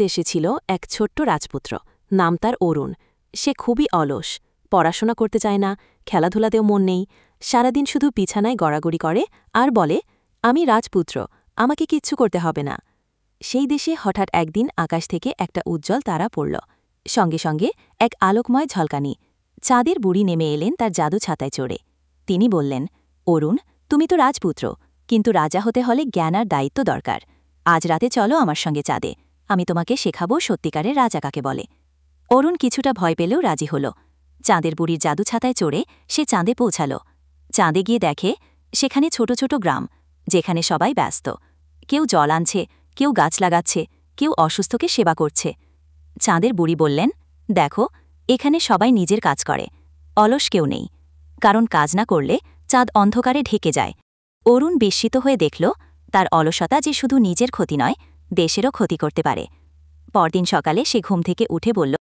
দেশে ছিল এক ছোট্ট রাজপুত্র, নাম তার অরুণ। সে খুবই অলস, পড়াশোনা করতে চায় না, খেলাধুলাতেও মন নেই, সারাদিন শুধু বিছানায় গড়াগড়ি করে আর বলে, আমি রাজপুত্র, আমাকে কিচ্ছু করতে হবে না। সেই দেশে হঠাৎ একদিন আকাশ থেকে একটা উজ্জ্বল তারা পড়ল, সঙ্গে সঙ্গে এক আলোকময় ঝলকানি। চাঁদের বুড়ি নেমে এলেন তার জাদু ছাতায় চড়ে। তিনি বললেন, অরুণ, তুমি তো রাজপুত্র, কিন্তু রাজা হতে হলে জ্ঞান আর দায়িত্ব দরকার। আজ রাতে চলো আমার সঙ্গে চাঁদে, আমি তোমাকে শেখাবো সত্যিকারের রাজা কাকে বলে। অরুণ কিছুটা ভয় পেলেও রাজি হল। চাঁদের বুড়ির জাদু ছাতায় চড়ে সে চাঁদে পৌঁছাল। চাঁদে গিয়ে দেখে সেখানে ছোট ছোট গ্রাম, যেখানে সবাই ব্যস্ত। কেউ জল আনছে, কেউ গাছ লাগাচ্ছে, কেউ অসুস্থকে সেবা করছে। চাঁদের বুড়ি বললেন, দেখো, এখানে সবাই নিজের কাজ করে, অলস কেউ নেই, কারণ কাজ না করলে চাঁদ অন্ধকারে ঢেকে যায়। অরুণ বিস্মিত হয়ে দেখল তার অলসতা যে শুধু নিজের ক্ষতি নয়, দেশেরও ক্ষতি করতে পারে। পরদিন সকালে সে ঘুম থেকে উঠে বলল,